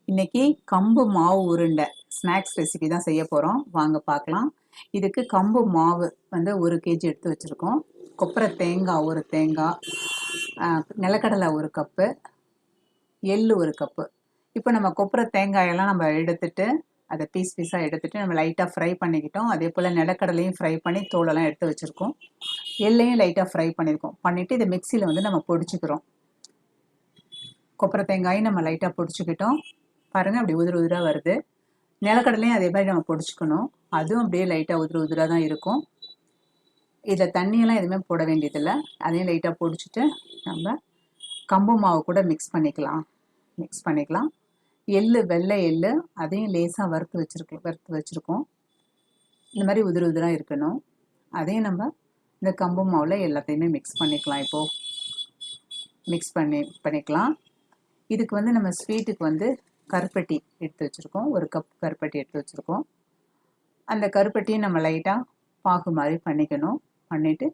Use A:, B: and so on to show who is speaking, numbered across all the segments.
A: இன்னைக்கு கம்பு மாவு உருண்டை ஸ்நாக்ஸ் ரெசிபி தான் செய்ய போகிறோம். வாங்க பார்க்கலாம். இதுக்கு கம்பு மாவு வந்து 1 கேஜி எடுத்து வச்சுருக்கோம். கொப்பரை தேங்காய் 1 தேங்காய், நிலக்கடலை 1 கப்பு, எள்ளு 1 கப்பு. இப்போ நம்ம கொப்பரை தேங்காயெல்லாம் நம்ம எடுத்துட்டு அதை பீஸ் பீஸாக எடுத்துட்டு நம்ம லைட்டாக ஃப்ரை பண்ணிக்கிட்டோம். அதே போல் நிலக்கடலையும் ஃப்ரை பண்ணி தோலெல்லாம் எடுத்து வச்சுருக்கோம். எள்ளையும் லைட்டாக ஃப்ரை பண்ணியிருக்கோம். பண்ணிவிட்டு இதை மிக்சியில் வந்து நம்ம பொடிச்சுக்கிறோம். கொப்பரை தேங்காயும் நம்ம லைட்டாக பொடிச்சுக்கிட்டோம். பாருங்கள், அப்படி உதிர உதிராக வருது. நிலக்கடலையும் அதே மாதிரி நம்ம பொடிச்சுக்கணும். அதுவும் அப்படியே லைட்டாக உதிர உதிராக தான் இருக்கும். இதில் தண்ணியெல்லாம் எதுவுமே போட வேண்டியதில்லை. அதையும் லைட்டாக பொடிச்சிட்டு நம்ம கம்பு மாவு கூட மிக்ஸ் பண்ணிக்கலாம். எள்ளு, வெள்ளை எள்ளு, அதையும் லேசாக வறுத்து வச்சுருக்கோம். இந்த மாதிரி உதிர உதிராக இருக்கணும். அதையும் நம்ம இந்த கம்பு மாவில் எல்லாத்தையுமே மிக்ஸ் பண்ணிக்கலாம். இப்போது மிக்ஸ் பண்ணிக்கலாம். இதுக்கு வந்து நம்ம ஸ்வீட்டுக்கு வந்து கருப்பட்டி எடுத்து வச்சுருக்கோம். 1 கப் கருப்பட்டி எடுத்து வச்சுருக்கோம். அந்த கருப்பட்டியும் நம்ம லைட்டாக பாகு மாதிரி பண்ணிவிட்டு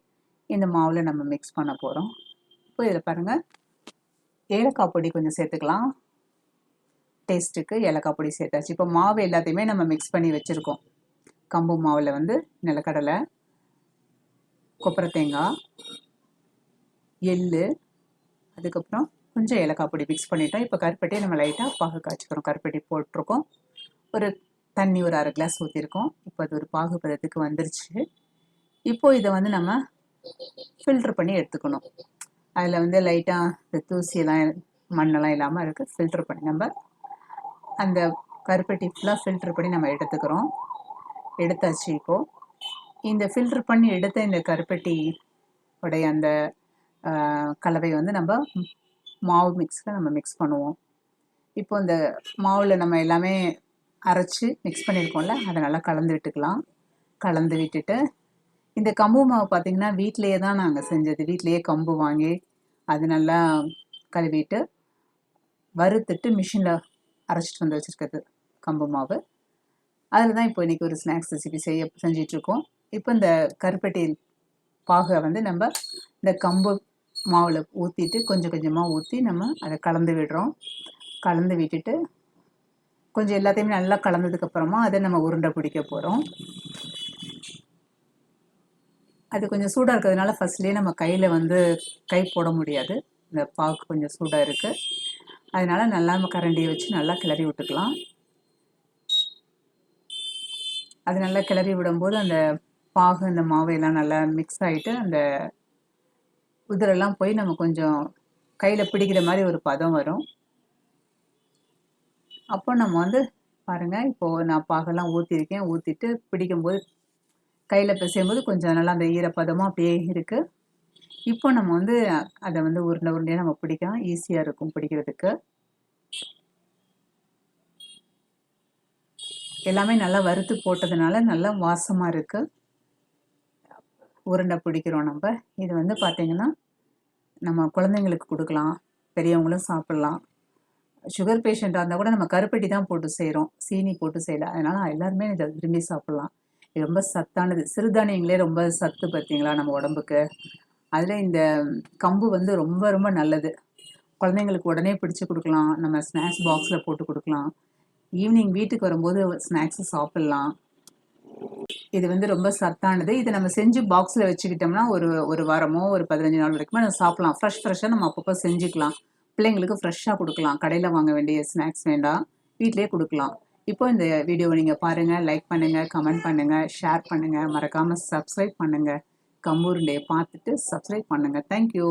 A: இந்த மாவில் நம்ம மிக்ஸ் பண்ண போகிறோம். இப்போ இதில் பாருங்கள், ஏலக்காய் பொடி கொஞ்சம் சேர்த்துக்கலாம். டேஸ்ட்டுக்கு ஏலக்காய் பொடி சேர்த்தாச்சு. இப்போ மாவு எல்லாத்தையுமே நம்ம மிக்ஸ் பண்ணி வச்சுருக்கோம். கம்பு மாவில் வந்து நிலக்கடலை, கொப்பரை தேங்காய், எள்ளு, அதுக்கப்புறம் கொஞ்சம் ஏலக்காய் பொடி மிக்ஸ் பண்ணிட்டோம். இப்போ கருப்பட்டியை நம்ம லைட்டாக பாகு காய்ச்சிக்கிறோம். கருப்பட்டி போட்டிருக்கோம். தண்ணி ஒரு 1/2 கிளாஸ் ஊற்றிருக்கோம். இப்போ அது ஒரு பாகு பதத்துக்கு வந்துருச்சு. இப்போது இதை வந்து நம்ம ஃபில்ட்ரு பண்ணி எடுத்துக்கணும். அதில் வந்து லைட்டாக இந்த தூசியெல்லாம் மண்ணெல்லாம் இல்லாமல் இருக்குது. ஃபில்ட்ரு பண்ணி நம்ம அந்த கருப்பட்டி ஃபுல்லாக ஃபில்ட்ரு பண்ணி நம்ம எடுத்தாச்சு. இப்போது இந்த ஃபில்ட்ரு பண்ணி எடுத்த இந்த கருப்பட்டி உடைய அந்த கலவை வந்து நம்ம மாவு மிக்ஸில் நம்ம மிக்ஸ் பண்ணுவோம். இப்போ இந்த மாவில் நம்ம எல்லாமே அரைச்சி மிக்ஸ் பண்ணியிருக்கோம்ல, அதை நல்லா கலந்து விட்டுட்டு இந்த கம்பு மாவு பார்த்திங்கன்னா வீட்டிலையே தான் நாங்கள் செஞ்சது. வீட்டிலையே கம்பு வாங்கி அது நல்லா கழுவிட்டு வறுத்துட்டு மிஷினில் அரைச்சிட்டு வந்து வச்சுருக்கிறது கம்பு மாவு. அதில் தான் இப்போ இன்றைக்கி ஒரு ஸ்நாக்ஸ் ரெசிபி செஞ்சிட்ருக்கோம். இப்போ இந்த கருப்பட்டி பாகை வந்து நம்ம இந்த கம்பு மாவில் ஊற்றிட்டு கொஞ்சம் கொஞ்சமாக ஊற்றி நம்ம அதை கலந்து விட்டுட்டு கொஞ்சம் எல்லாத்தையுமே நல்லா கலந்ததுக்கப்புறமா அதை நம்ம உருண்டை பிடிக்க போகிறோம். அது கொஞ்சம் சூடாக இருக்கிறதுனால ஃபஸ்ட்லேயே நம்ம கையில் வந்து கை போட முடியாது. இந்த பாகு கொஞ்சம் சூடாக இருக்குது. அதனால் நல்லா நம்ம கரண்டியை வச்சு நல்லா கிளறி விட்டுக்கலாம். அது நல்லா கிளறி விடும்போது அந்த பாகு, அந்த மாவையெல்லாம் நல்லா மிக்ஸ் ஆகிட்டு அந்த உதிரெல்லாம் போய் நம்ம கொஞ்சம் கையில் பிடிக்கிற மாதிரி ஒரு பதம் வரும். அப்போ நம்ம வந்து பாருங்கள், இப்போது நான் பாகெல்லாம் ஊற்றிட்டு பிடிக்கும்போது கையில் பிசையும்போது கொஞ்சம் நல்லா அந்த ஈரப்பதமும் அப்படியே இருக்குது. இப்போ நம்ம வந்து அதை வந்து உருண்டையாக நம்ம பிடிக்கலாம். ஈஸியாக இருக்கும் பிடிக்கிறதுக்கு. எல்லாமே நல்லா வறுத்து போட்டதுனால நல்லா வாசமாக இருக்குது. உருண்டை பிடிக்கிறோம் நம்ம. இது வந்து பார்த்திங்கன்னா நம்ம குழந்தைங்களுக்கு கொடுக்கலாம், பெரியவங்களும் சாப்பிட்லாம். சுகர் பேஷண்ட்டாக இருந்தால் கூட நம்ம கருப்பட்டி தான் போட்டு செய்கிறோம், சீனி போட்டு செய்யலை. அதனால் எல்லாருமே இதை விரும்பி சாப்பிட்லாம். இது ரொம்ப சத்தானது. சிறுதானியங்களே ரொம்ப சத்து பார்த்தீங்களா நம்ம உடம்புக்கு. அதில் இந்த கம்பு வந்து ரொம்ப ரொம்ப நல்லது. குழந்தைங்களுக்கு உடனே பிடிச்சி கொடுக்கலாம். நம்ம ஸ்நாக்ஸ் பாக்ஸில் போட்டு கொடுக்கலாம். ஈவினிங் வீட்டுக்கு வரும்போது ஸ்நாக்ஸு சாப்பிட்லாம். இது வந்து ரொம்ப சத்தானது. இதை நம்ம செஞ்சு பாக்ஸில் வச்சுக்கிட்டோம்னா ஒரு வாரமோ ஒரு 15 நாள் வரைக்குமே நம்ம சாப்பிட்லாம். ஃப்ரெஷ்ஷாக நம்ம அப்பப்போ செஞ்சுக்கலாம். பிள்ளைங்களுக்கு ஃப்ரெஷ்ஷாக கொடுக்கலாம். கடையில் வாங்க வேண்டிய ஸ்நாக்ஸ் வேண்டாம், வீட்டிலே கொடுக்கலாம். இப்போ இந்த வீடியோவை நீங்கள் பாருங்கள், லைக் பண்ணுங்கள், கமெண்ட் பண்ணுங்கள், ஷேர் பண்ணுங்கள், மறக்காமல் சப்ஸ்கிரைப் பண்ணுங்கள். கம்பு உருண்டையை பார்த்துட்டு சப்ஸ்கிரைப் பண்ணுங்கள். தேங்க்யூ.